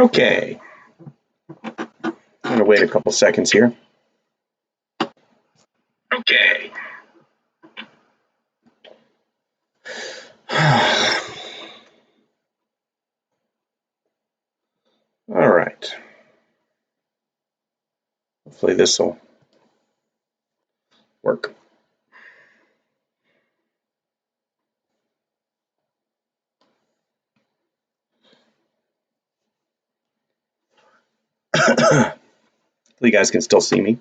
Okay, I'm gonna wait a couple seconds here. Okay. All right. Hopefully this will work. You guys can still see me.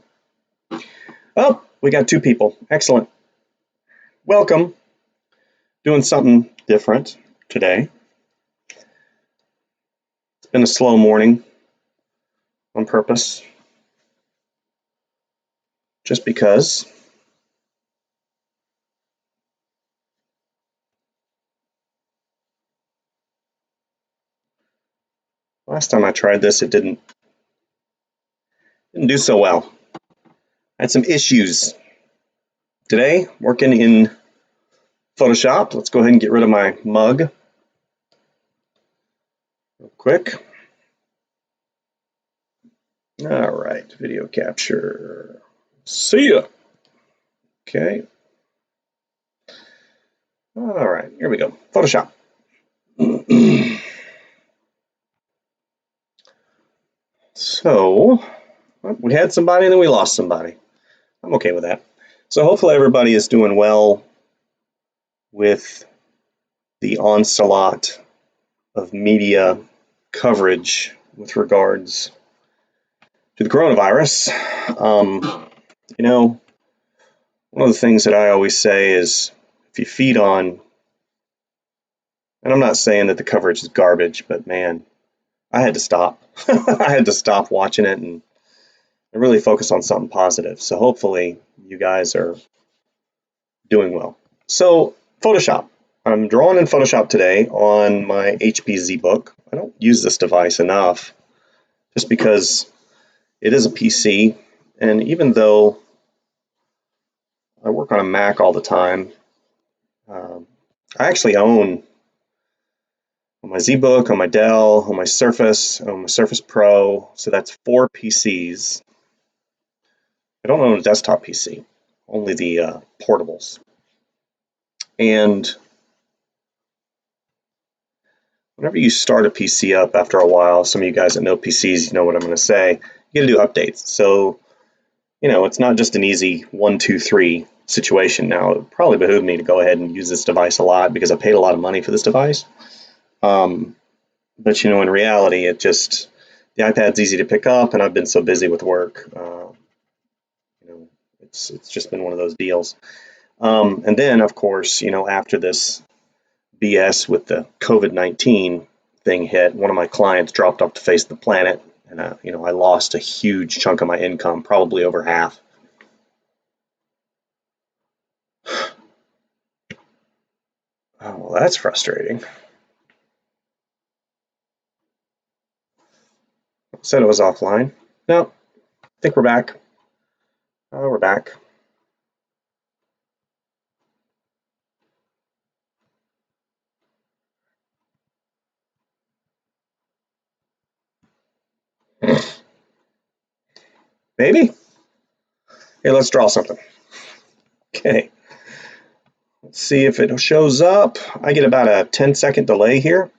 Oh, we got two people. Excellent. Welcome. Doing something different today. It's been a slow morning on purpose. Just because. Last time I tried this, it didn't do so well. I had some issues. Today, working in Photoshop. Let's go ahead and get rid of my mug real quick. All right, video capture. See ya. Okay. All right, here we go. Photoshop. So, well, we had somebody and then we lost somebody. I'm okay with that. So hopefully everybody is doing well with the onslaught of media coverage with regards to the coronavirus. You know, one of the things that I always say is if you feed on, and I'm not saying that the coverage is garbage, but man, I had to stop. I had to stop watching it and really focus on something positive. So hopefully you guys are doing well. So Photoshop. I'm drawing in Photoshop today on my HP ZBook. I don't use this device enough just because it is a PC, and even though I work on a Mac all the time, I actually own on my ZBook, on my Dell, on my Surface Pro, so that's 4 PCs. I don't own a desktop PC, only the portables. And whenever you start a PC up after a while, some of you guys that know PCs, you know what I'm going to say, you got to do updates. So, it's not just an easy 1, 2, 3 situation. Now, it would probably behoove me to go ahead and use this device a lot because I paid a lot of money for this device. But in reality, the iPad's easy to pick up, and I've been so busy with work. It's just been one of those deals. And then, of course, after this BS with the COVID-19 thing hit, one of my clients dropped off the face of the planet, and I lost a huge chunk of my income, probably over half. Oh, well, that's frustrating. Said it was offline. No, I think we're back. We're back. Maybe? Here, let's draw something. Okay. Let's see if it shows up. I get about a 10-second delay here.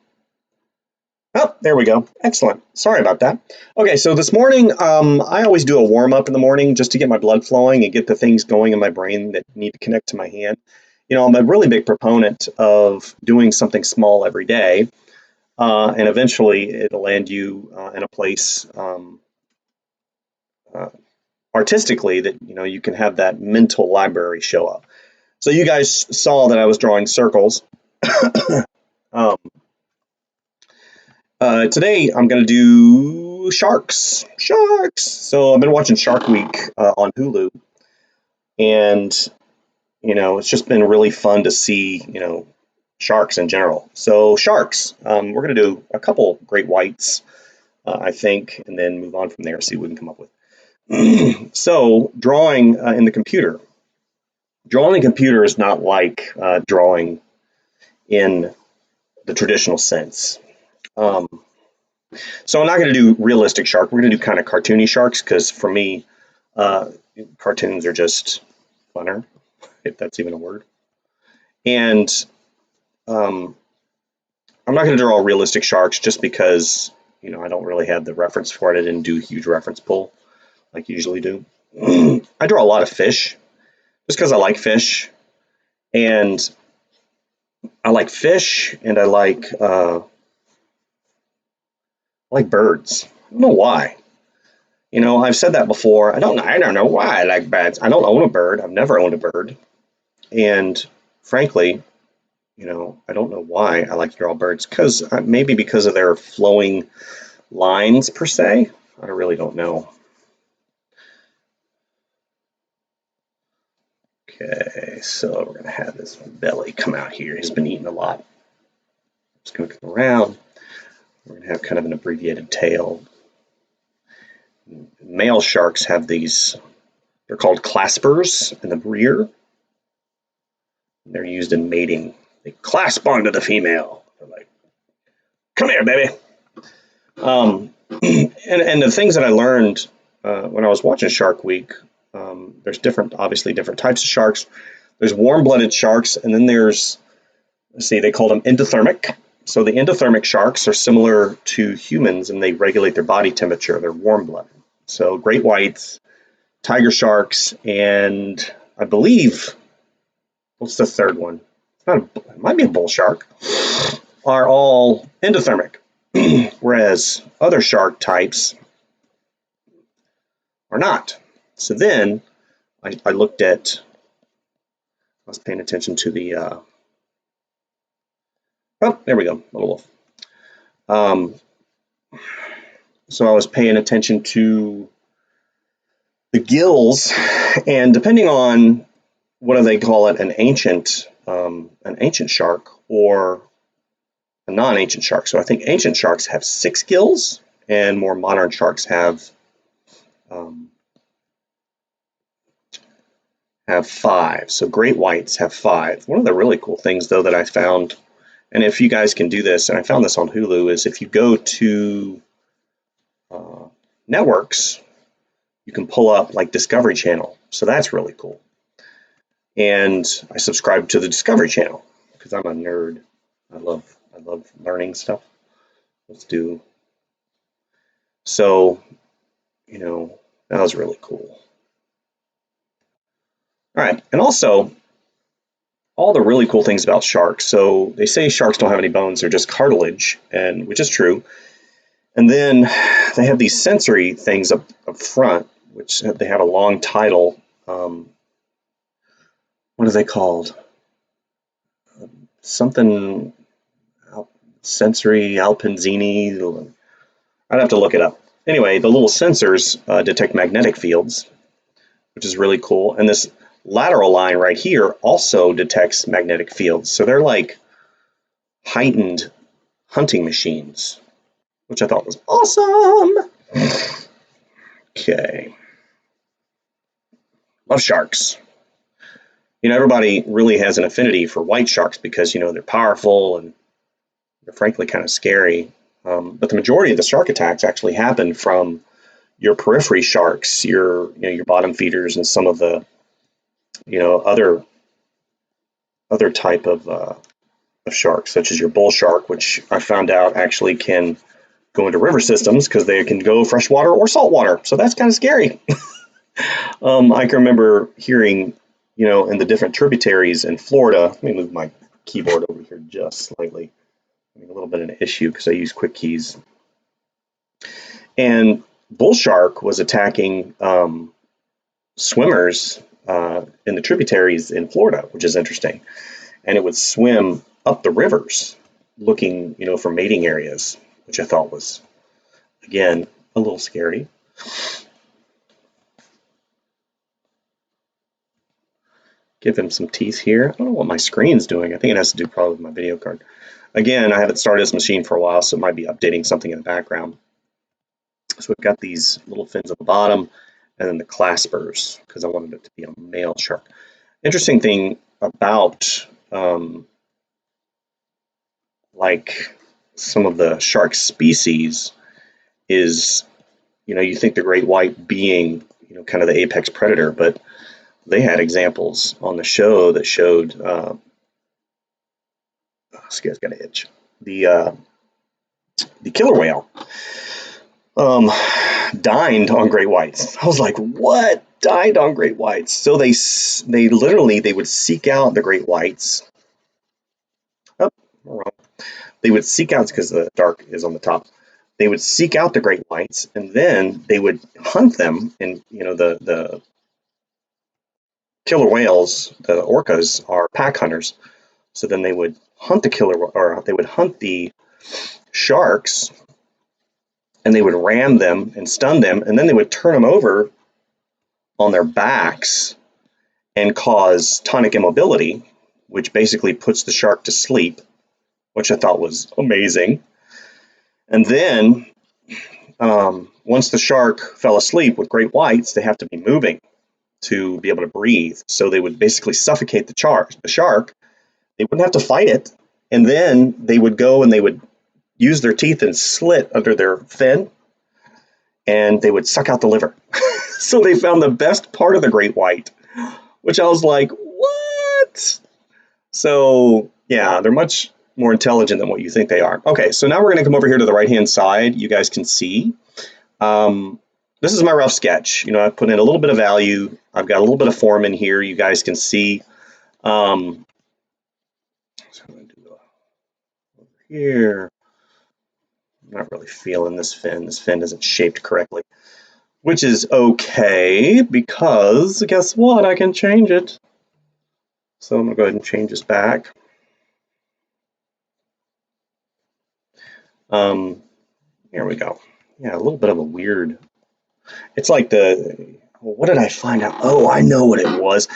Oh, there we go. Excellent. Sorry about that. Okay, so this morning, I always do a warm-up in the morning just to get my blood flowing and get the things going in my brain that need to connect to my hand. I'm a really big proponent of doing something small every day, and eventually it'll land you in a place artistically that you can have that mental library show up. So you guys saw that I was drawing circles. Today I'm going to do sharks. Sharks! So I've been watching Shark Week on Hulu, and it's just been really fun to see sharks in general. So sharks, we're going to do a couple great whites, I think, and then move on from there, see what we can come up with. So drawing in the computer. Drawing in the computer is not like drawing in the traditional sense. So I'm not going to do realistic shark. We're going to do kind of cartoony sharks because for me, uh, cartoons are just funner, if that's even a word. And um, I'm not going to draw realistic sharks just because I don't really have the reference for it. I didn't do a huge reference pull like you usually do. I draw a lot of fish just because I like fish, and I like birds. I don't know why. I've said that before. I don't know why I like birds. I don't own a bird. I've never owned a bird. And frankly, I don't know why I like to draw birds. Maybe because of their flowing lines per se. I really don't know. Okay, so we're gonna have this belly come out here. He's been eating a lot. Just gonna come around. We're gonna have kind of an abbreviated tail. Male sharks have these. They're called claspers in the rear. They're used in mating. They clasp onto the female. They're like, "Come here, baby." And the things that I learned when I was watching Shark Week, there's obviously different types of sharks. There's warm-blooded sharks, and then there's, let's see, they call them endothermic. So the endothermic sharks are similar to humans, and they regulate their body temperature. They're warm-blooded. So great whites, tiger sharks, and I believe, what's the third one? It might be a bull shark, are all endothermic, whereas other shark types are not. So then I looked at, I was paying attention to the, oh, there we go, little wolf. So I was paying attention to the gills, and depending on what do they call it, an ancient shark or a non-ancient shark. So I think ancient sharks have 6 gills, and more modern sharks um, have 5. So great whites have 5. One of the really cool things, though, that I found, and if you guys can do this, and I found this on Hulu, is if you go to networks, you can pull up like Discovery Channel. So that's really cool. And I subscribe to the Discovery Channel because I'm a nerd. I love learning stuff. Let's do. So, that was really cool. All right. And also, all the really cool things about sharks. So they say sharks don't have any bones, they're just cartilage, and which is true. And then they have these sensory things up front, which they have a long title. What are they called? Something sensory alpinzini. I'd have to look it up. Anyway, the little sensors detect magnetic fields, which is really cool. And this lateral line right here also detects magnetic fields. So they're like heightened hunting machines, which I thought was awesome. Okay. Love sharks. Everybody really has an affinity for white sharks because, they're powerful and they're frankly kind of scary. But the majority of the shark attacks actually happen from your periphery sharks, your bottom feeders, and some of the other type of sharks, such as your bull shark, which I found out actually can go into river systems because they can go freshwater or saltwater. So that's kind of scary. I can remember hearing, in the different tributaries in Florida. Let me move my keyboard over here just slightly. I'm having a little bit of an issue because I use quick keys. And bull shark was attacking swimmers in the tributaries in Florida, which is interesting. And it would swim up the rivers looking, for mating areas, which I thought was, again, a little scary. Give him some teeth here. I don't know what my screen's doing. I think it has to do probably with my video card. Again, I haven't started this machine for a while, so it might be updating something in the background. So we've got these little fins at the bottom, and then the claspers, because I wanted it to be a male shark. Interesting thing about like some of the shark species is, you think the great white being, kind of the apex predator, but they had examples on the show that showed, this guy's got an itch, the killer whale dined on great whites. I was like, what? Dined on great whites? So they literally they would seek out the great whites. Oh, wrong. They would seek out, because the dark is on the top. They would seek out the great whites, and then they would hunt them. And the killer whales, the orcas, are pack hunters. So then they would hunt they would hunt the sharks, and they would ram them and stun them, and then they would turn them over on their backs and cause tonic immobility, which basically puts the shark to sleep, which I thought was amazing. And then once the shark fell asleep with great whites, they have to be moving to be able to breathe. So they would basically suffocate the shark. They wouldn't have to fight it. And then they would go and they would use their teeth and slit under their fin, and they would suck out the liver. So they found the best part of the great white, which I was like, what? So yeah, they're much more intelligent than what you think they are. Okay, so now we're going to come over here to the right-hand side. You guys can see. This is my rough sketch. I've put in a little bit of value. I've got a little bit of form in here. You guys can see. So I'm going to do over here. I'm not really feeling this fin. This fin isn't shaped correctly, which is okay, because guess what? I can change it. So I'm going to go ahead and change this back. Here we go. Yeah, a little bit of a weird. It's like what did I find out? Oh, I know what it was.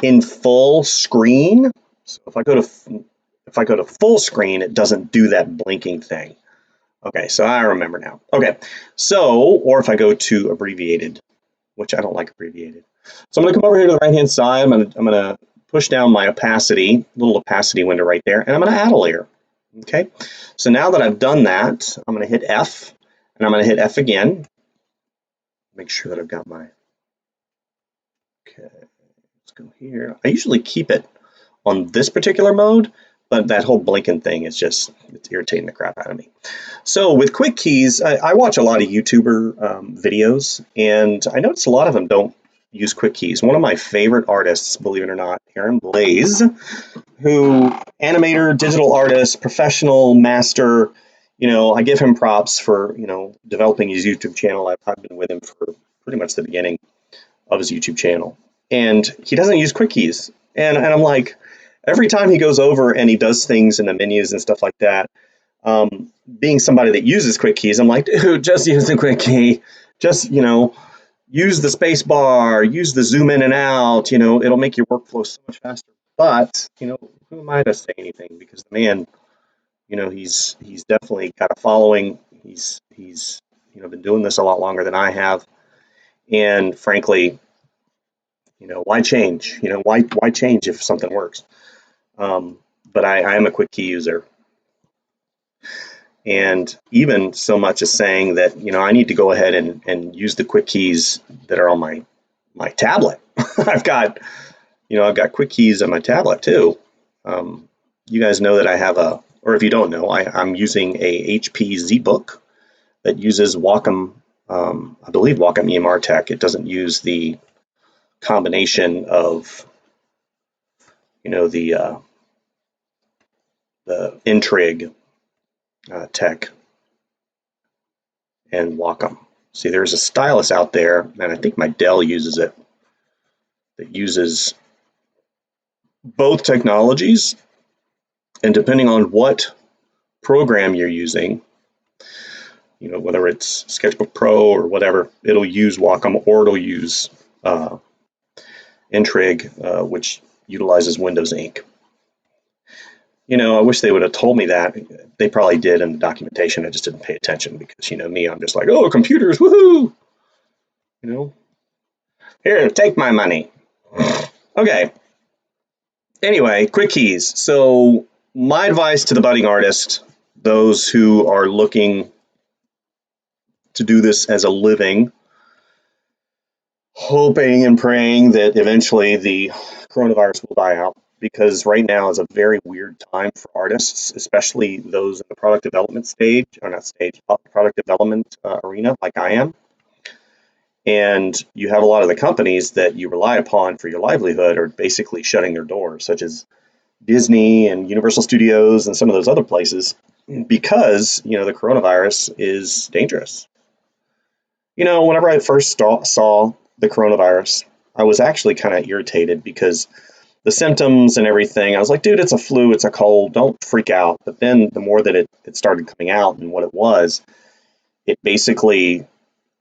In full screen. So if I go to full screen, it doesn't do that blinking thing. Okay, so I remember now. Okay, so, or if I go to abbreviated, which I don't like abbreviated. So I'm going to come over here to the right-hand side. I'm going to push down my opacity, little opacity window right there, and I'm going to add a layer. Okay, so now that I've done that, I'm going to hit F, and I'm going to hit F again. Make sure that I've got my, okay, let's go here. I usually keep it on this particular mode, but that whole blinking thing is it's irritating the crap out of me. So with quick keys, I watch a lot of YouTuber videos, and I notice a lot of them don't use quick keys. One of my favorite artists, believe it or not, Aaron Blaze, who animator, digital artist, professional master, I give him props for, developing his YouTube channel. I've been with him for pretty much the beginning of his YouTube channel. And he doesn't use quick keys. And I'm like, every time he goes over and he does things in the menus and stuff like that, being somebody that uses quick keys, I'm like, dude, just use the quick key. Just, use the space bar, use the zoom in and out, it'll make your workflow so much faster. But, who am I to say anything? Because the man, he's definitely got a following. He's been doing this a lot longer than I have. And frankly, why change? Why change if something works? But I am a quick key user. And even so much as saying that, I need to go ahead and use the quick keys that are on my tablet. I've got quick keys on my tablet too. You guys know that I have or if you don't know, I'm using a HP ZBook that uses Wacom, I believe Wacom EMR Tech. It doesn't use the combination of, the Intrig tech and Wacom. See, there's a stylus out there, and I think my Dell uses it, that uses both technologies, and depending on what program you're using, whether it's Sketchbook Pro or whatever, it'll use Wacom or it'll use Intrig, which utilizes Windows Ink. I wish they would have told me that. They probably did in the documentation. I just didn't pay attention because, me, I'm just like, oh, computers, woohoo! Here, take my money. Okay. Anyway, quick keys. So my advice to the budding artist, those who are looking to do this as a living, hoping and praying that eventually the coronavirus will die out, because right now is a very weird time for artists, especially those in the product development stage, or not stage, product development arena, like I am. And you have a lot of the companies that you rely upon for your livelihood are basically shutting their doors, such as Disney and Universal Studios and some of those other places, because, the coronavirus is dangerous. Whenever I first saw the coronavirus, I was actually kind of irritated because the symptoms and everything, I was like, dude, it's a flu, it's a cold, don't freak out. But then the more that it started coming out and what it was, it basically,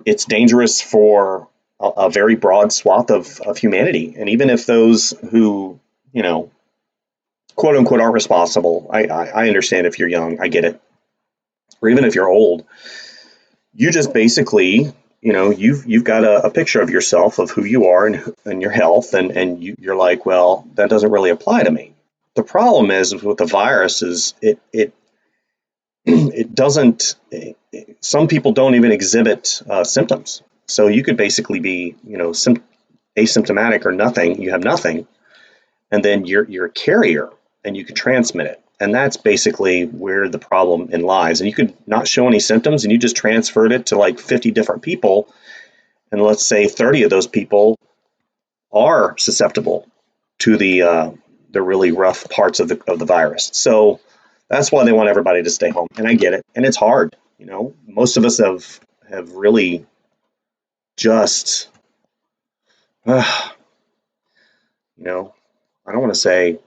it's dangerous for a very broad swath of humanity. And even if those who, quote unquote, aren't responsible, I understand if you're young, I get it. Or even if you're old, you just basically, you've got a picture of yourself of who you are and your health, and you're like, well, that doesn't really apply to me. The problem is with the virus is it doesn't. Some people don't even exhibit symptoms, so you could basically be, asymptomatic or nothing. You have nothing, and then you're a carrier, and you can transmit it. And that's basically where the problem lies. And you could not show any symptoms, and you just transferred it to like 50 different people, and let's say 30 of those people are susceptible to the really rough parts of the virus. So that's why they want everybody to stay home. And I get it, and it's hard. Most of us have really just, I don't want to say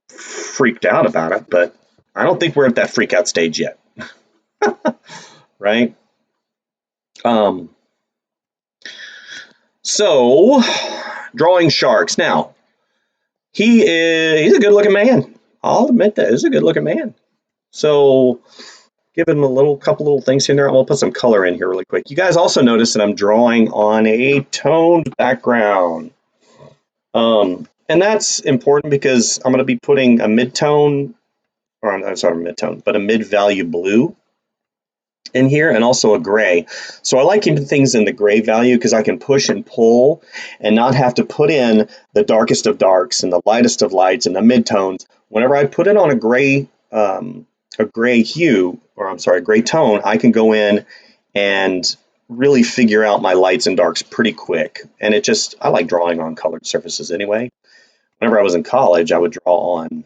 freaked out about it, but I don't think we're at that freak out stage yet, right? So drawing sharks. Now, he's a good looking man. I'll admit that. He's a good looking man. So give him couple little things in there. I'm gonna put some color in here really quick. You guys also notice that I'm drawing on a toned background. And that's important because I'm going to be putting a mid-tone, or I'm sorry, mid-tone, but a mid-value blue in here, and also a gray. So I like keeping things in the gray value because I can push and pull and not have to put in the darkest of darks and the lightest of lights and the mid-tones. Whenever I put it on a gray hue, or I'm sorry, a gray tone, I can go in and really figure out my lights and darks pretty quick. And I like drawing on colored surfaces anyway. Whenever I was in college, I would draw on,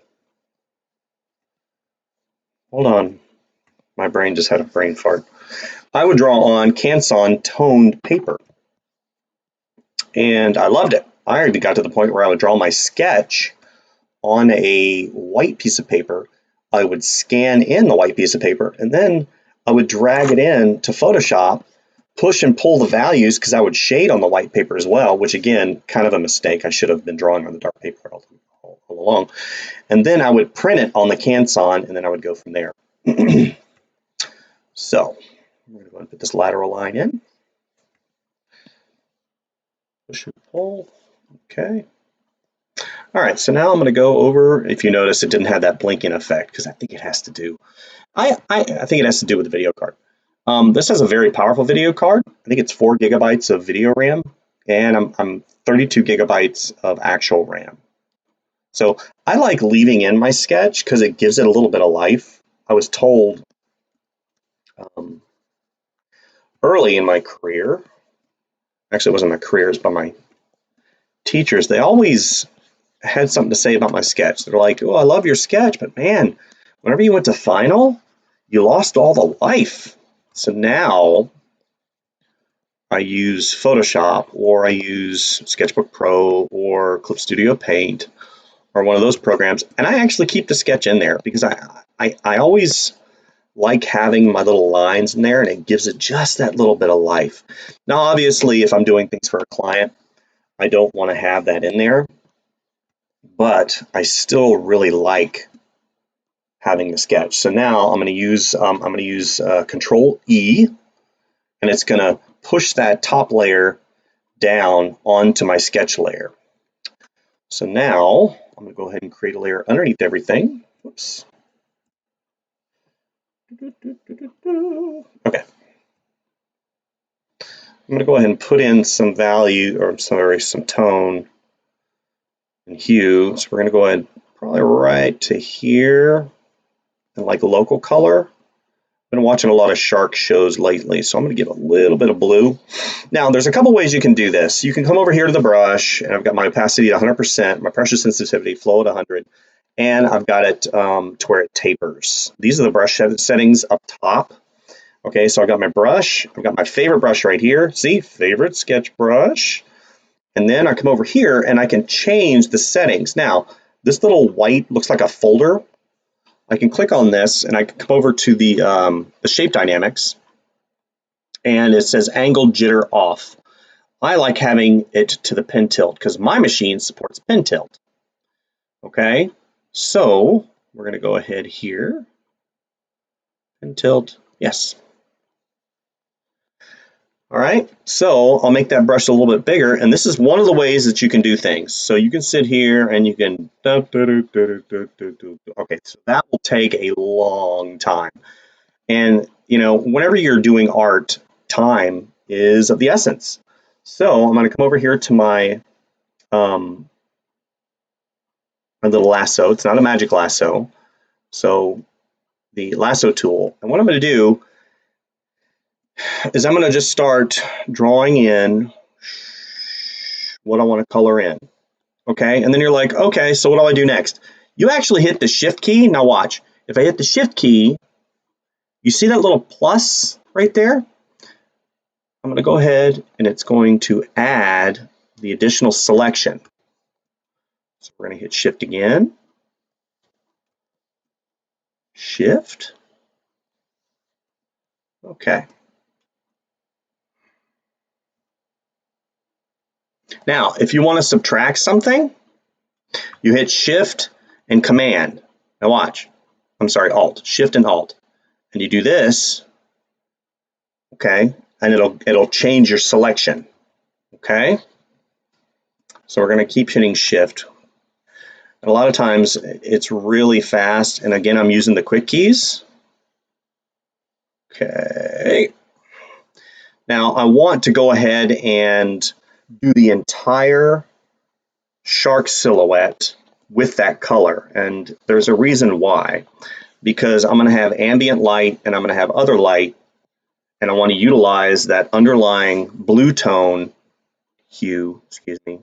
hold on, my brain just had a brain fart. I would draw on Canson toned paper, and I loved it. I already got to the point where I would draw my sketch on a white piece of paper. I would scan in the white piece of paper, and then I would drag it in to Photoshop, push and pull the values because I would shade on the white paper as well, which again, kind of a mistake. I should have been drawing on the dark paper all along. And then I would print it on the Canson, and then I would go from there. So I'm going to go and put this lateral line in. Push and pull. Okay. All right, so now I'm going to go over, if you notice it didn't have that blinking effect, because I think it has to do, I think it has to do with the video card. This has a very powerful video card. I think it's 4 gigabytes of video RAM, and I'm 32 gigabytes of actual RAM. So I like leaving in my sketch because it gives it a little bit of life. I was told early in my career, actually it wasn't my career, it was by my teachers, they always had something to say about my sketch. They're like, oh, I love your sketch, but man, whenever you went to final, you lost all the life. So now I use Photoshop, or I use Sketchbook Pro or Clip Studio Paint or one of those programs, and I actually keep the sketch in there because I always like having my little lines in there, and it gives it just that little bit of life. Now, obviously, if I'm doing things for a client, I don't want to have that in there, but I still really like having the sketch. So now I'm going to use Control E, and it's going to push that top layer down onto my sketch layer. So now I'm going to go ahead and create a layer underneath everything. Whoops. Okay. I'm going to go ahead and put in some value, or some tone and hue. So we're going to go ahead probably right to here, and like local color. I've been watching a lot of shark shows lately, so I'm going to give a little bit of blue. Now, there's a couple ways you can do this. You can come over here to the brush, and I've got my opacity at 100%, my pressure sensitivity, flow at 100, and I've got it to where it tapers. These are the brush settings up top. Okay, so I've got my brush. I've got my favorite brush right here. See, favorite sketch brush. And then I come over here, and I can change the settings. Now, this little white looks like a folder. I can click on this, and I can come over to the shape dynamics, and it says angle jitter off. I like having it to the pen tilt because my machine supports pen tilt. Okay, so we're going to go ahead here, pen tilt, yes. All right, so I'll make that brush a little bit bigger, and this is one of the ways that you can do things. So you can sit here and you can, okay, so that will take a long time. And, you know, whenever you're doing art, time is of the essence. So I'm going to come over here to my little lasso. It's not a magic lasso. So the lasso tool. And what I'm going to do is I'm going to just start drawing in what I want to color in. Okay, and then you're like, okay, so what do I do next? You actually hit the shift key. Now watch. If I hit the shift key, you see that little plus right there? I'm going to go ahead and it's going to add the additional selection. So we're going to hit shift again. Shift. Okay. Now, if you want to subtract something, you hit shift and command. Now watch. I'm sorry, alt. Shift and alt. And you do this, okay, and it'll change your selection. Okay? So we're going to keep hitting shift. And a lot of times it's really fast, and again I'm using the quick keys. Okay. Now I want to go ahead and do the entire shark silhouette with that color, and there's a reason why. Because I'm going to have ambient light and I'm going to have other light, and I want to utilize that underlying blue tone hue, excuse me,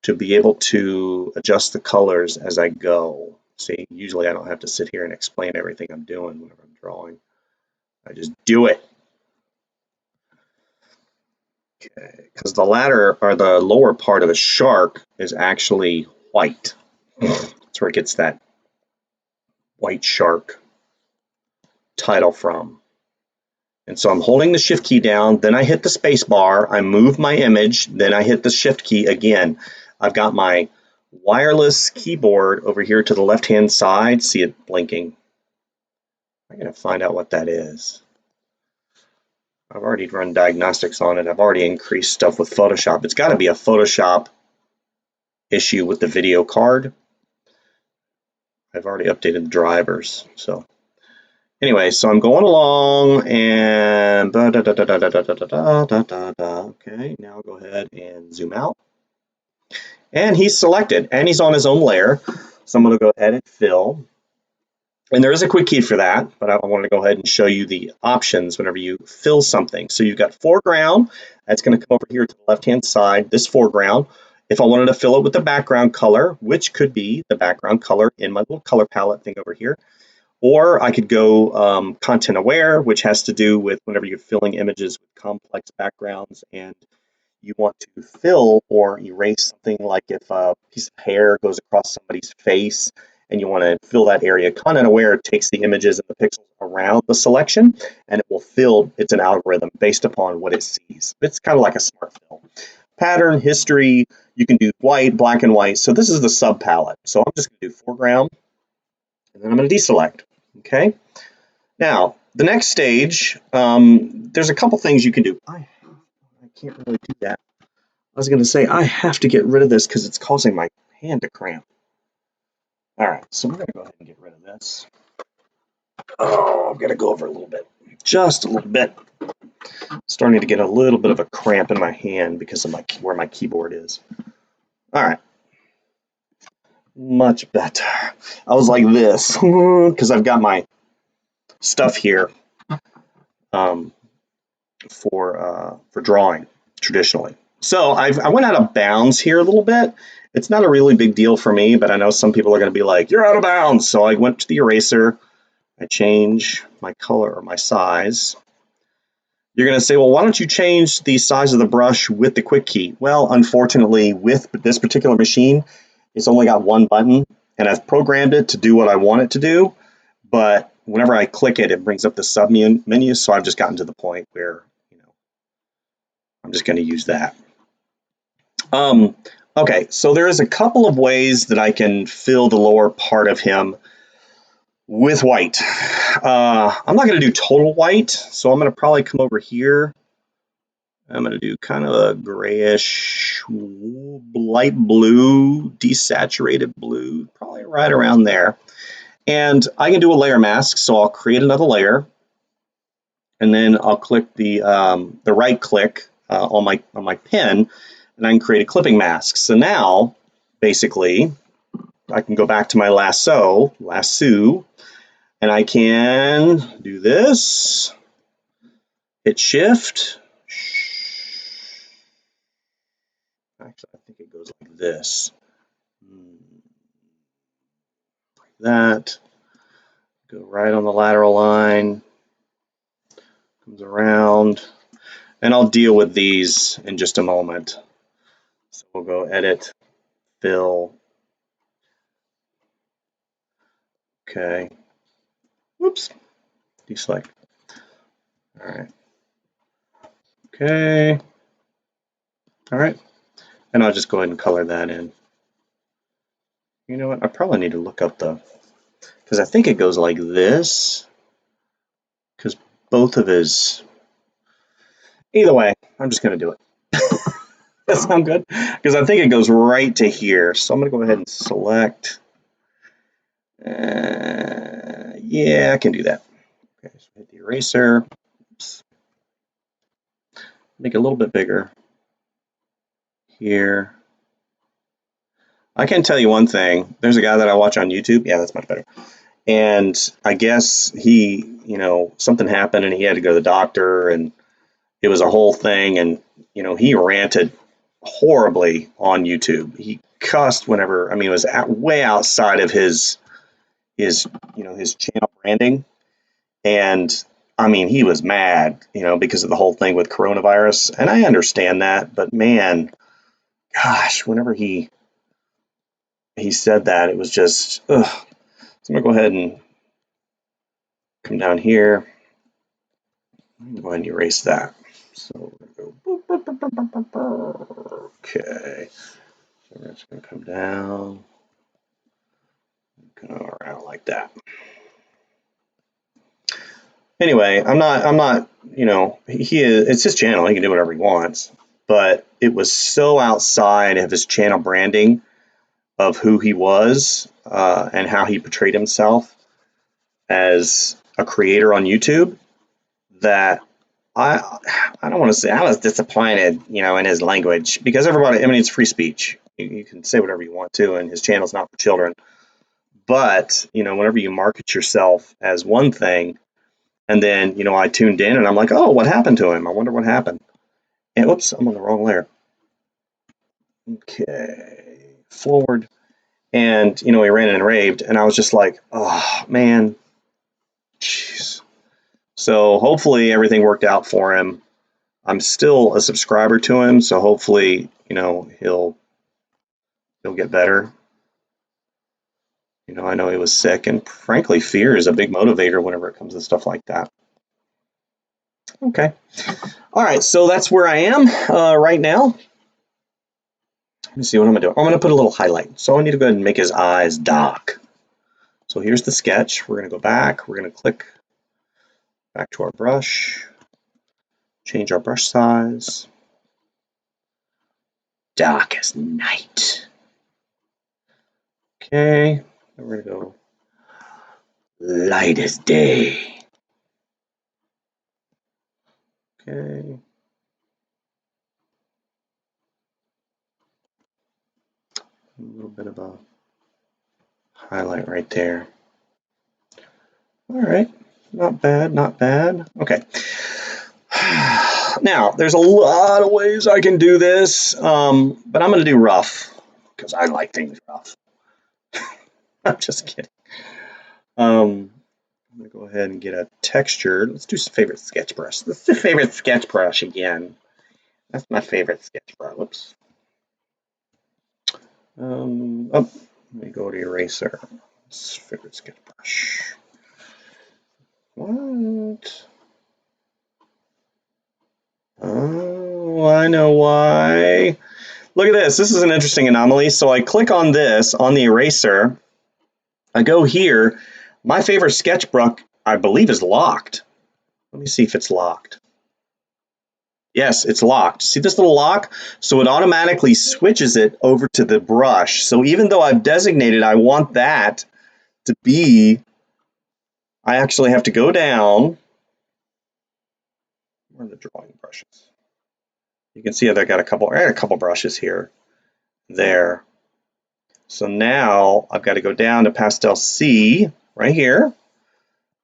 to be able to adjust the colors as I go. See, usually I don't have to sit here and explain everything I'm doing whenever I'm drawing. I just do it. Okay, because the latter or the lower part of the shark is actually white. That's where it gets that white shark title from. And so I'm holding the shift key down, then I hit the space bar, I move my image, then I hit the shift key again. I've got my wireless keyboard over here to the left-hand side. See it blinking. I'm going to find out what that is. I've already run diagnostics on it. I've already increased stuff with Photoshop. It's got to be a Photoshop issue with the video card. I've already updated the drivers. So anyway, so I'm going along and okay, now I'll go ahead and zoom out. And he's selected and he's on his own layer. So I'm going to go edit fill. And there is a quick key for that, but I wanted to go ahead and show you the options whenever you fill something. So you've got foreground. That's going to come over here to the left-hand side, this foreground. If I wanted to fill it with the background color, which could be the background color in my little color palette thing over here, or I could go content aware, which has to do with whenever you're filling images with complex backgrounds and you want to fill or erase something, like if a piece of hair goes across somebody's face and you want to fill that area. Content aware takes the images and the pixels around the selection and it will fill. It's an algorithm based upon what it sees. It's kind of like a smart fill. Pattern, history, you can do white, black and white. So this is the sub palette. So I'm just going to do foreground and then I'm going to deselect. Okay. Now the next stage, there's a couple things you can do. I can't really do that. I was going to say I have to get rid of this because it's causing my hand to cramp. All right, so we're going to go ahead and get rid of this. Oh, I'm going to go over a little bit, just a little bit. Start starting to get a little bit of a cramp in my hand because of where my keyboard is. All right. Much better. I was like this because I've got my stuff here for drawing traditionally. So I went out of bounds here a little bit. It's not a really big deal for me, but I know some people are going to be like, you're out of bounds. So I went to the eraser. I change my color or my size. You're going to say, well, why don't you change the size of the brush with the quick key? Well, unfortunately, with this particular machine, it's only got one button, and I've programmed it to do what I want it to do. But whenever I click it, it brings up the sub menu. So I've just gotten to the point where, I'm just going to use that. Okay, so there is a couple of ways that I can fill the lower part of him with white. I'm not going to do total white, so I'm going to probably come over here. I'm going to do kind of a grayish, light blue, desaturated blue, probably right around there. And I can do a layer mask, so I'll create another layer, and then I'll click the right click on my pen, and I can create a clipping mask. So now, basically, I can go back to my lasso, and I can do this, hit shift. Actually, I think it goes like this. Like that. Go right on the lateral line. Comes around. And I'll deal with these in just a moment. So we'll go edit, fill. Okay. Whoops. Deselect. All right. Okay. All right. And I'll just go ahead and color that in. You know what? I probably need to look up because I think it goes like this. Because both of his. Either way, I'm just going to do it. That sound good? Because I think it goes right to here. So I'm going to go ahead and select. Yeah, I can do that. Okay, so hit the eraser. Oops. Make it a little bit bigger. Here. I can tell you one thing. There's a guy that I watch on YouTube. Yeah, that's much better. And I guess he, something happened and he had to go to the doctor and it was a whole thing. And, he ranted horribly on YouTube. He cussed whenever, it was way outside of his channel branding. And he was mad, because of the whole thing with coronavirus. And I understand that, but man, gosh, whenever he said that, it was just, ugh. So I'm gonna go ahead and come down here. I'm going go ahead and erase that. So we're gonna go, okay. So we're just gonna come down, go around like that. Anyway, I'm not, it's his channel. He can do whatever he wants. But it was so outside of his channel branding of who he was and how he portrayed himself as a creator on YouTube that I don't want to say I was disappointed, in his language because everybody, it's free speech. You can say whatever you want to, and his channel's not for children. But, whenever you market yourself as one thing, and then, I tuned in and I'm like, oh, what happened to him? I wonder what happened. And oops, I'm on the wrong layer. Okay, forward. And, he ran and raved, and I was just like, oh, man. Jeez. So hopefully everything worked out for him. I'm still a subscriber to him, so hopefully, he'll get better. I know he was sick, and frankly, fear is a big motivator whenever it comes to stuff like that. Okay. All right, so that's where I am right now. Let me see what I'm going to do. I'm going to put a little highlight. So I need to go ahead and make his eyes dark. So here's the sketch. We're going to go back. We're going to click back to our brush. Change our brush size. Dark as night. Okay. And we're going to go light as day. Okay. A little bit of a highlight right there. All right, not bad, not bad. Okay. Now, there's a lot of ways I can do this, but I'm going to do rough because I like things rough. I'm just kidding. I'm going to go ahead and get a texture. Let's do some favorite sketch brush. Let's do favorite sketch brush again. That's my favorite sketch brush. Whoops. Let me go to eraser. Favorite sketch brush. What? Oh, I know why. Look at this. This is an interesting anomaly. So I click on this on the eraser. I go here. My favorite sketch brush, I believe, is locked. Let me see if it's locked. Yes, it's locked. See this little lock? So it automatically switches it over to the brush. So even though I've designated I want that to be, I actually have to go down. Where are the drawing brushes? You can see I got a couple brushes here, there. So now I've got to go down to Pastel C right here.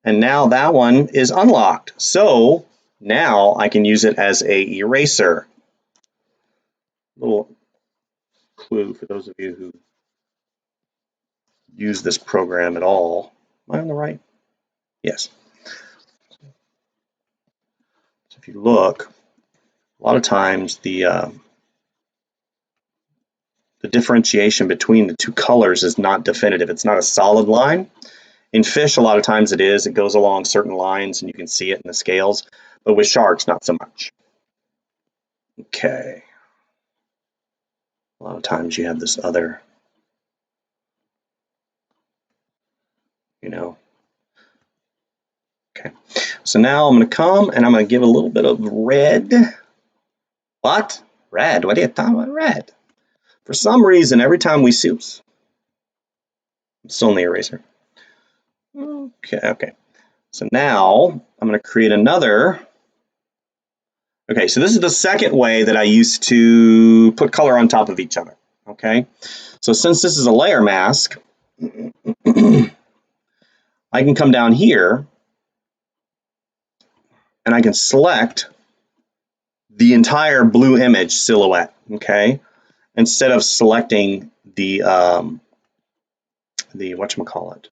And now that one is unlocked. So now I can use it as a eraser. Little clue for those of you who use this program at all. Am I on the right? Yes. So if you look, a lot of times the differentiation between the two colors is not definitive. It's not a solid line. In fish, a lot of times it is. It goes along certain lines and you can see it in the scales. But with sharks, not so much. Okay. A lot of times you have this other, you know. Okay. So now I'm going to come and I'm going to give a little bit of red. What? Red? What are you talking about? Red? For some reason, every time we see, oops, I'm still in the eraser. Okay. So now I'm going to create another. Okay, so this is the second way that I used to put color on top of each other. Okay, so since this is a layer mask, I can come down here and I can select the entire blue image silhouette. Okay, instead of selecting the whatchamacallit,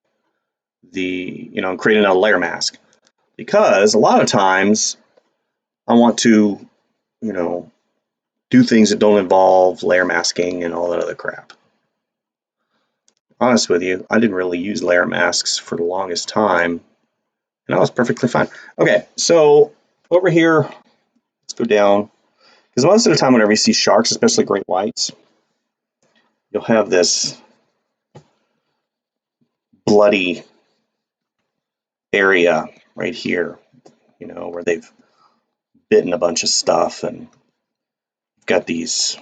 creating a layer mask, because a lot of times I want to, do things that don't involve layer masking and all that other crap. Honest with you, I didn't really use layer masks for the longest time, and I was perfectly fine. Okay, so over here, let's go down, because most of the time whenever you see sharks, especially great whites, you'll have this bloody area right here, where they've bitten a bunch of stuff, and you've got these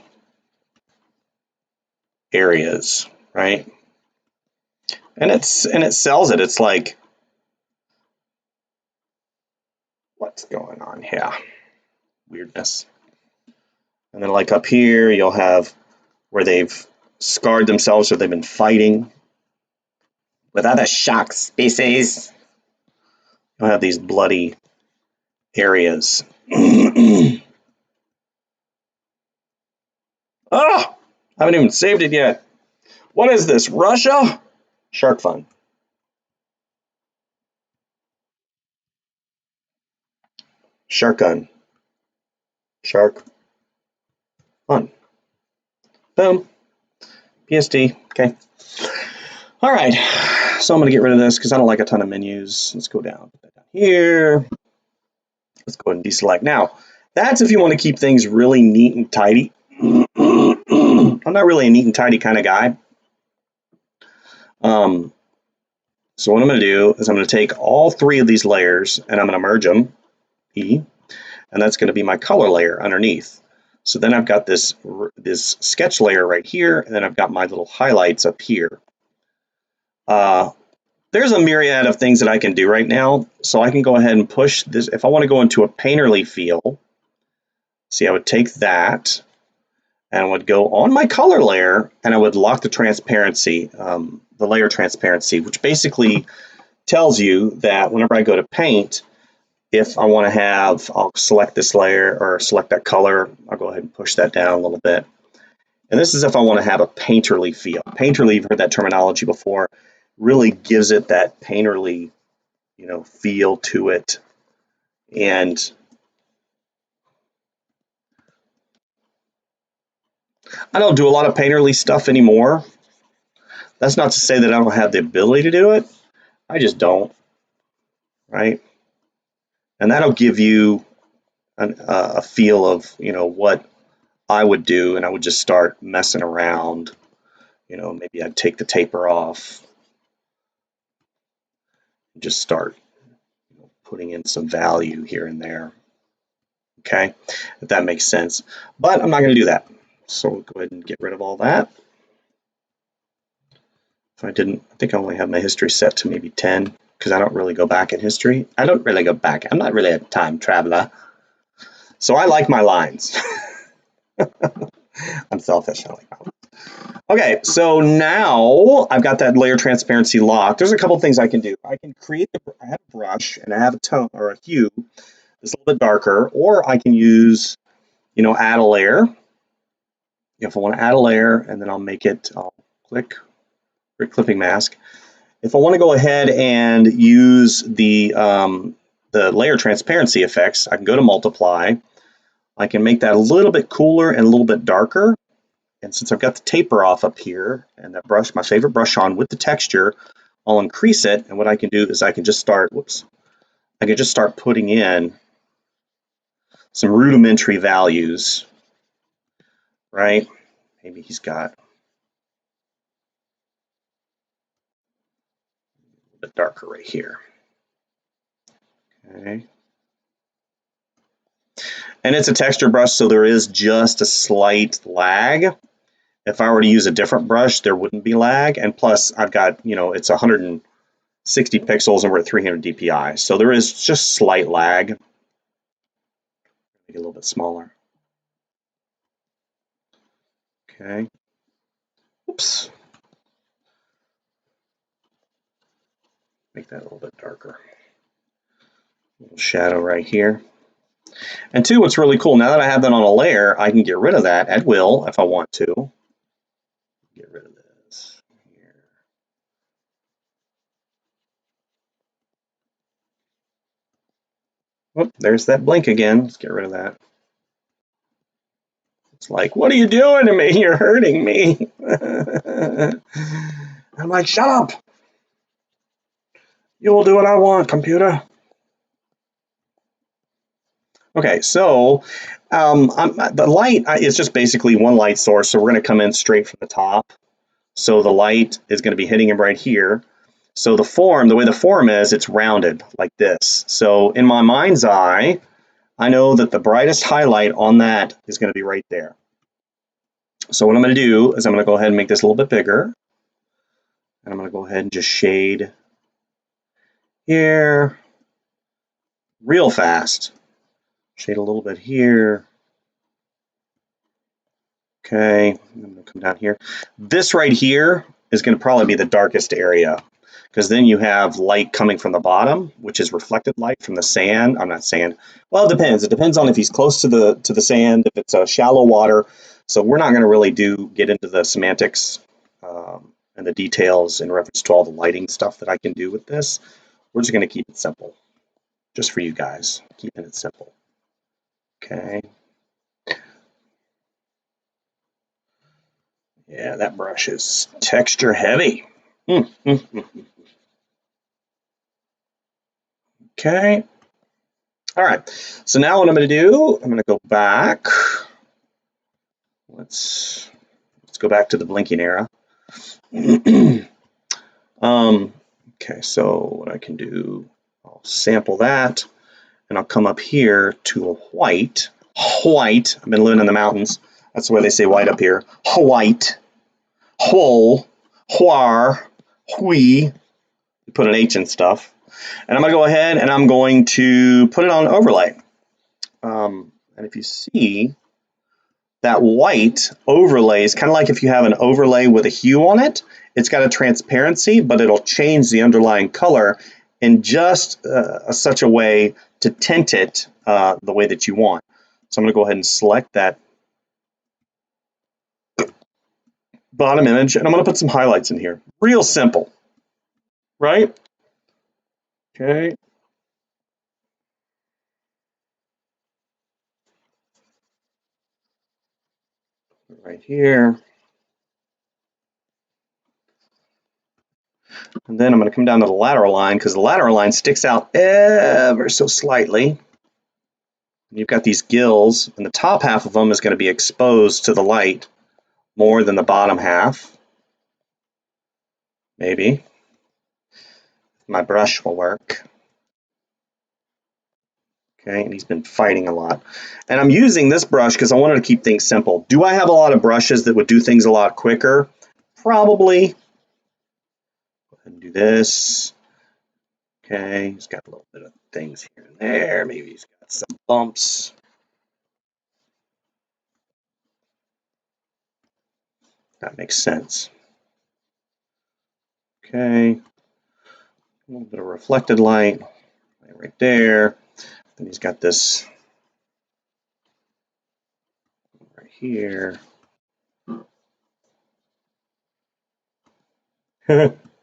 areas, right? And it sells it. It's like, what's going on here? Weirdness. And then like up here, you'll have where they've scarred themselves or they've been fighting with other shark species. You'll have these bloody areas. Oh, I haven't even saved it yet. What is this, Russia? Shark Fun. Shark Gun. Shark Fun. Boom. PSD. Okay. All right. So I'm going to get rid of this because I don't like a ton of menus. Let's go down here. Let's go ahead and deselect. Now, that's if you want to keep things really neat and tidy. I'm not really a neat and tidy kind of guy. So what I'm going to do is I'm going to take all three of these layers and I'm going to merge them, E, and that's going to be my color layer underneath. So then I've got this sketch layer right here, and then I've got my little highlights up here. There's a myriad of things that I can do right now, so I can go ahead and push this. If I want to go into a painterly feel, see, I would take that, and I would go on my color layer, and I would lock the transparency, the layer transparency, which basically tells you that whenever I go to paint, if I want to have, I'll select this layer or select that color. I'll go ahead and push that down a little bit. And this is if I want to have a painterly feel. Painterly, you've heard that terminology before, really gives it that painterly, feel to it. And I don't do a lot of painterly stuff anymore. That's not to say that I don't have the ability to do it. I just don't, right? And that'll give you a feel of, what I would do, and I would just start messing around. Maybe I'd take the taper off and just start putting in some value here and there. Okay, if that makes sense. But I'm not going to do that. So we'll go ahead and get rid of all that. If I didn't, I think I only have my history set to maybe 10 because I don't really go back in history. I don't really go back. I'm not really a time traveler. So I like my lines. I'm selfish. I like my lines. Okay, so now I've got that layer transparency locked. There's a couple things I can do. I can I have a brush and I have a tone or a hue that's a little bit darker, or I can use, add a layer. If I want to add a layer, and then I'll click clipping mask. If I want to go ahead and use the layer transparency effects, I can go to multiply. I can make that a little bit cooler and a little bit darker. And since I've got the taper off up here and that brush, my favorite brush on with the texture, I'll increase it. And what I can do is I can just start putting in some rudimentary values, right? Maybe he's got a bit darker right here. Okay. And it's a texture brush, so there is just a slight lag. If I were to use a different brush, there wouldn't be lag. And plus, I've got, it's 160 pixels and we're at 300 dpi. So there is just slight lag. Make it a little bit smaller. Okay. Oops. Make that a little bit darker. A little shadow right here. And two, what's really cool, now that I have that on a layer, I can get rid of that at will if I want to. Get rid of this here. Oh, there's that blink again. Let's get rid of that. It's like, what are you doing to me? You're hurting me. I'm like, shut up. You will do what I want, computer. Okay, so the light is just basically one light source, so we're going to come in straight from the top. So the light is going to be hitting him right here. So the way the form is, it's rounded like this. So in my mind's eye, I know that the brightest highlight on that is going to be right there. So what I'm going to do is I'm going to go ahead and make this a little bit bigger. And I'm going to go ahead and just shade here real fast. Shade a little bit here. Okay, I'm going to come down here. This right here is going to probably be the darkest area because then you have light coming from the bottom, which is reflected light from the sand. I'm not sand. Well, it depends. It depends on if he's close to the sand, if it's a shallow water. So we're not going to really get into the semantics and the details in reference to all the lighting stuff that I can do with this. We're just going to keep it simple, just for you guys, keeping it simple. Okay. Yeah, that brush is texture heavy. Okay. All right. So now what I'm going to do, I'm going to go back. Let's go back to the blinking era. Okay, so what I can do, I'll sample that, and I'll come up here to a white. White. I've been living in the mountains. That's the way they say white up here. White. Whole. Whar. Hui. You put an H in stuff. And I'm going to go ahead and I'm going to put it on overlay. And if you see, that white overlays, kind of like if you have an overlay with a hue on it, it's got a transparency, but it'll change the underlying color in just such a way to tint it the way that you want. So I'm going to go ahead and select that bottom image, and I'm going to put some highlights in here. Real simple, right? Okay. Right here. And then I'm going to come down to the lateral line because the lateral line sticks out ever so slightly. You've got these gills, and the top half of them is going to be exposed to the light more than the bottom half. Maybe. My brush will work. Okay, and he's been fighting a lot. And I'm using this brush because I wanted to keep things simple. Do I have a lot of brushes that would do things a lot quicker? Probably. Go ahead and do this. Okay, he's got a little bit of things here and there. Maybe he's got some bumps. That makes sense. Okay, a little bit of reflected light right there. Then he's got this right here.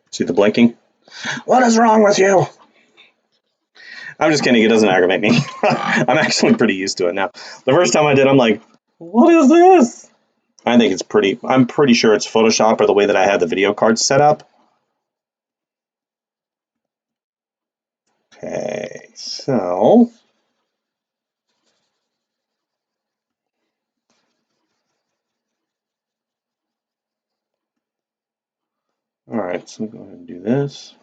See the blinking? What is wrong with you? I'm just kidding, it doesn't aggravate me. I'm actually pretty used to it now. The first time I did, I'm like, what is this? I think it's pretty, I'm pretty sure it's Photoshop or the way that I had the video card set up. Okay, so. All right, so go ahead and do this.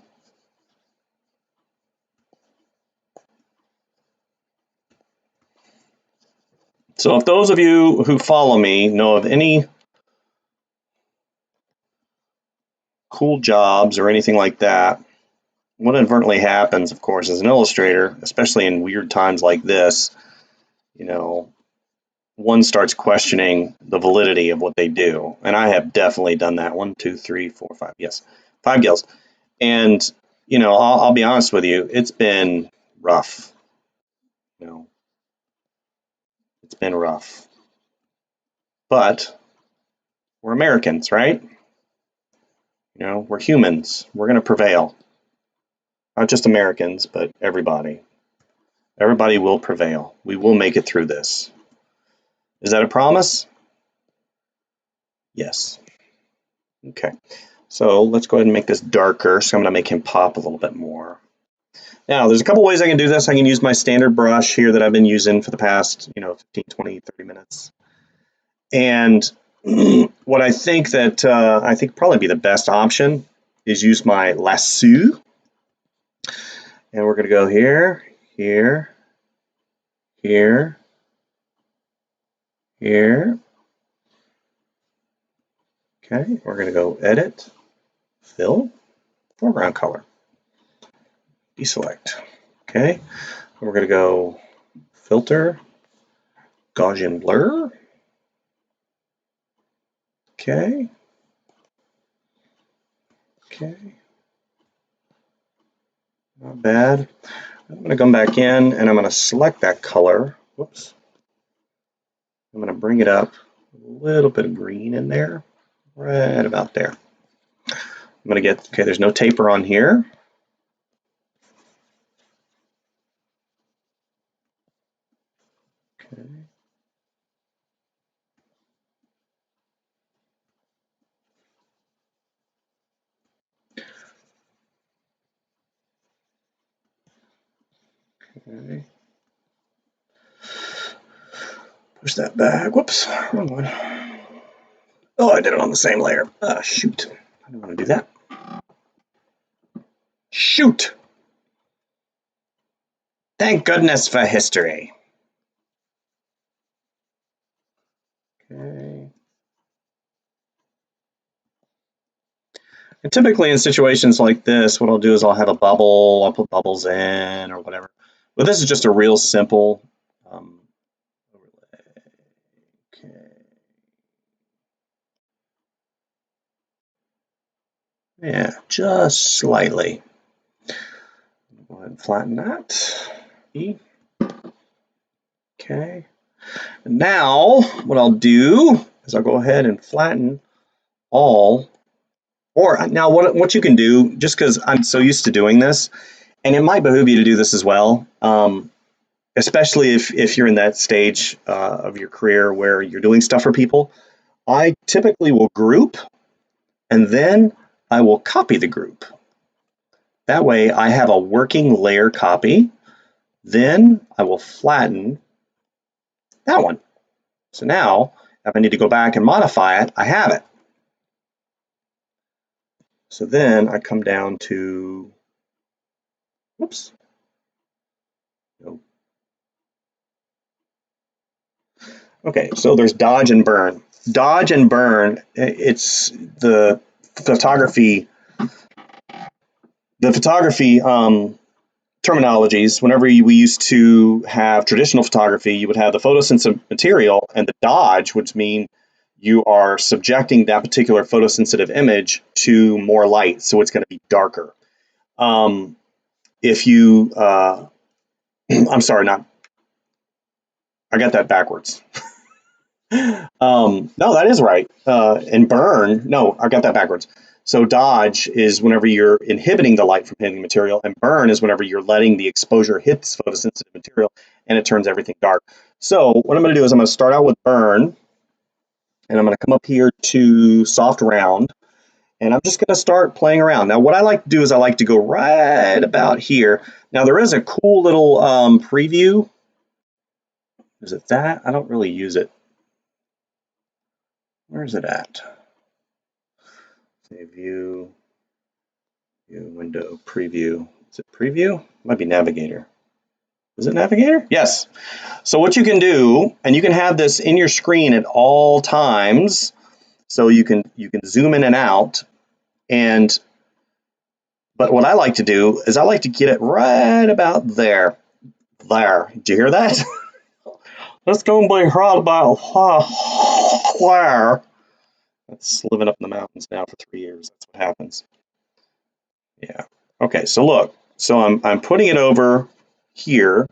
So if those of you who follow me know of any cool jobs or anything like that, what inadvertently happens, of course, as an illustrator, especially in weird times like this, you know, one starts questioning the validity of what they do. And I have definitely done that. 1, 2, 3, 4, 5. Yes, 5 gills. And, you know, I'll be honest with you, it's been rough. You know, it's been rough. But we're Americans, right? You know, we're humans. We're going to prevail. Not just Americans, but everybody. Everybody will prevail. We will make it through this. Is that a promise? Yes. Okay. So let's go ahead and make this darker. So I'm going to make him pop a little bit more. Now, there's a couple ways I can do this. I can use my standard brush here that I've been using for the past, 15, 20, 30 minutes. And what I think that I think probably be the best option is use my lasso. And we're going to go here, here, here, here. Okay, we're going to go Edit, Fill, Foreground Color. Deselect. Okay, we're going to go Filter, Gaussian Blur. Okay. Okay. Not bad. I'm going to come back in and I'm going to select that color. Whoops. I'm going to bring it up a little bit of green in there, right about there. I'm going to get, okay, there's no taper on here. Okay. Okay. Push that back. Whoops, wrong one. Oh, I did it on the same layer. Ah, shoot. I don't want to do that. Shoot! Thank goodness for history. Okay. And typically in situations like this, what I'll do is I'll have a bubble, I'll put bubbles in or whatever. But this is just a real simple overlay. Okay. Yeah, just slightly. Go ahead and flatten that. E. Okay. And now what I'll do is I'll go ahead and flatten all. Or now what you can do, just because I'm so used to doing this, and it might behoove you to do this as well, especially if you're in that stage of your career where you're doing stuff for people. I typically will group and then I will copy the group. That way I have a working layer copy. Then I will flatten that one. So now if I need to go back and modify it, I have it. So then I come down to, whoops, no. Okay, so there's dodge and burn. Dodge and burn, it's photography, the photography terminologies. Whenever we used to have traditional photography, you would have the photosensitive material and the dodge, which mean you are subjecting that particular photosensitive image to more light, so it's going to be darker. If you, I'm sorry, not, I got that backwards. No, that is right. And burn, no, I got that backwards. So dodge is whenever you're inhibiting the light from hitting the material, and burn is whenever you're letting the exposure hit this photosensitive material and it turns everything dark. So what I'm going to do is I'm going to start out with burn, and I'm going to come up here to soft round, and I'm just going to start playing around. Now what I like to do is I like to go right about here. Now there is a cool little preview. Is it that? I don't really use it. Where is it at? Say view window preview. Is it preview? Might be navigator. Is it navigator? Yes. So what you can do, and you can have this in your screen at all times, so you can zoom in and out. And but what I like to do is I like to get it right about there. There. Did you hear that? Let's go and be right about there. That's living up in the mountains now for 3 years. That's what happens. Yeah. Okay, so look. So I'm putting it over here,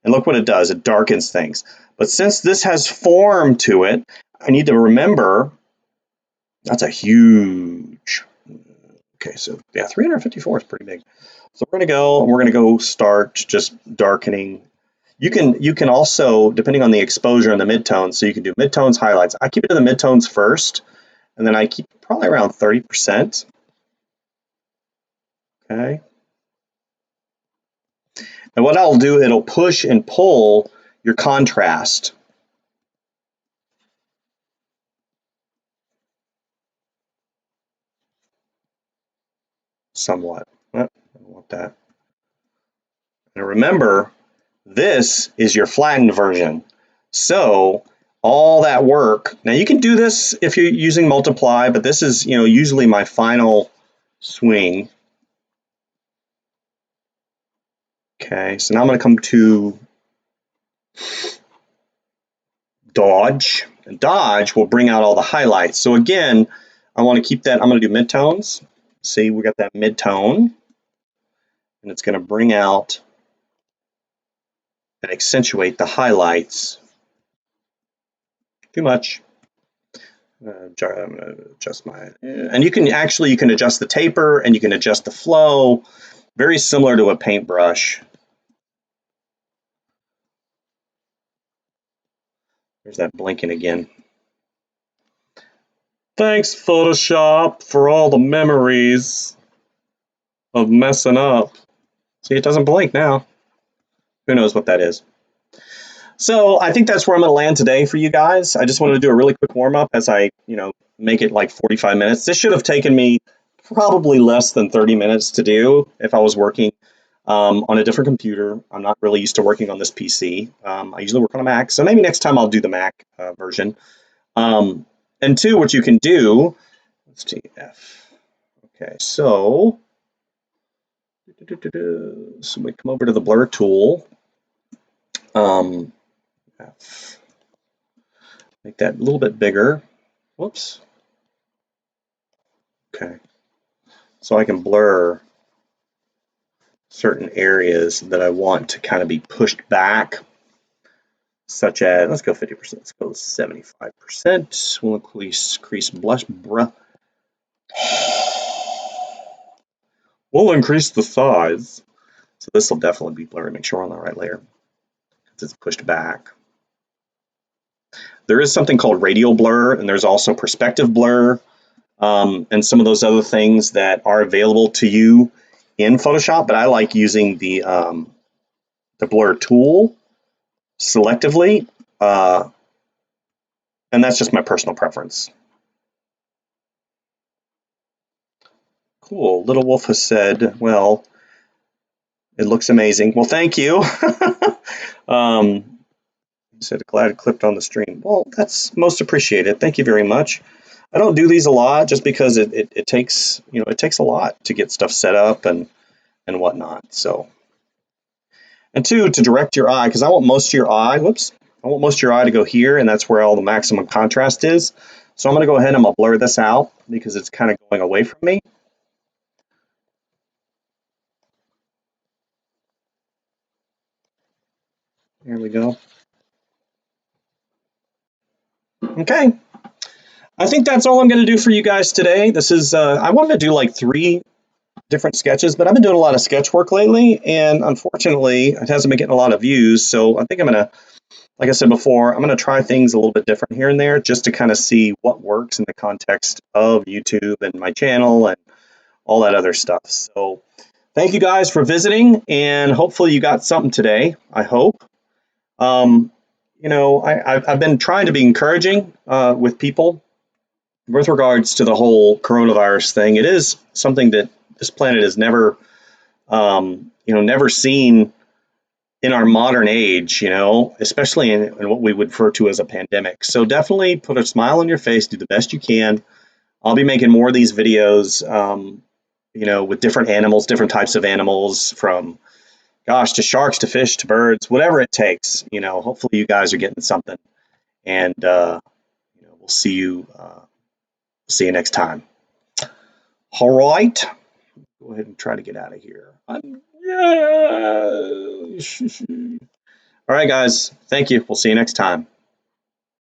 and look what it does. It darkens things. But since this has form to it, I need to remember that's a huge. Okay, so yeah, 354 is pretty big. So we're gonna go and we're gonna go start just darkening. You can also, depending on the exposure and the midtones, so you can do midtones, highlights. I keep it to the midtones first, and then I keep probably around 30%. Okay. And what I'll do, it'll push and pull your contrast. Somewhat. I don't want that. And remember, this is your flattened version. So all that work, now you can do this if you're using multiply, but this is, usually my final swing. Okay, so now I'm going to come to dodge, and dodge will bring out all the highlights. So again, I want to keep that, I'm going to do midtones. See, we got that midtone, and it's going to bring out and accentuate the highlights. Too much. I'm going to adjust my, and you can adjust the taper and you can adjust the flow, very similar to a paintbrush. There's that blinking again. Thanks, Photoshop, for all the memories of messing up. See, it doesn't blink now. Who knows what that is? So I think that's where I'm going to land today for you guys. I just wanted to do a really quick warm up as I, make it like 45 minutes. This should have taken me probably less than 30 minutes to do if I was working on a different computer. I'm not really used to working on this PC. I usually work on a Mac, so maybe next time I'll do the Mac version. And two, what you can do, let's see, F. Okay, so we come over to the blur tool. F. Make that a little bit bigger. Whoops. Okay. so I can blur certain areas that I want to kind of be pushed back, such as, let's go 50%, let's go 75%. We'll increase blush, we'll increase the size. So this will definitely be blurry. Make sure we're on the right layer because it's pushed back. There is something called radial blur, and there's also perspective blur, and some of those other things that are available to you in Photoshop. But I like using the blur tool selectively, and that's just my personal preference. Cool. Little Wolf has said, well, it looks amazing. Well, thank you. He said, glad it clipped on the stream. Well, that's most appreciated. Thank you very much. I don't do these a lot just because it takes, it takes a lot to get stuff set up and whatnot. So, and two, to direct your eye, because I want most of your eye, I want most of your eye to go here, and that's where all the maximum contrast is. So I'm going to go ahead and I'm going to blur this out because it's kind of going away from me. There we go. Okay. I think that's all I'm going to do for you guys today. This is, I wanted to do like 3 different sketches, but I've been doing a lot of sketch work lately, and unfortunately, it hasn't been getting a lot of views. So I think I'm going to, like I said before, I'm going to try things a little bit different here and there just to kind of see what works in the context of YouTube and my channel and all that other stuff. So thank you guys for visiting, and hopefully you got something today, I hope. I've been trying to be encouraging with people with regards to the whole coronavirus thing. It is something that this planet has never, never seen in our modern age, especially in what we would refer to as a pandemic. So definitely put a smile on your face, do the best you can. I'll be making more of these videos, with different animals, different types of animals, from, gosh, to sharks, to fish, to birds, whatever it takes. Hopefully you guys are getting something, and we'll see you next time. All right. Go ahead and try to get out of here. Yeah. All right, guys. Thank you. We'll see you next time.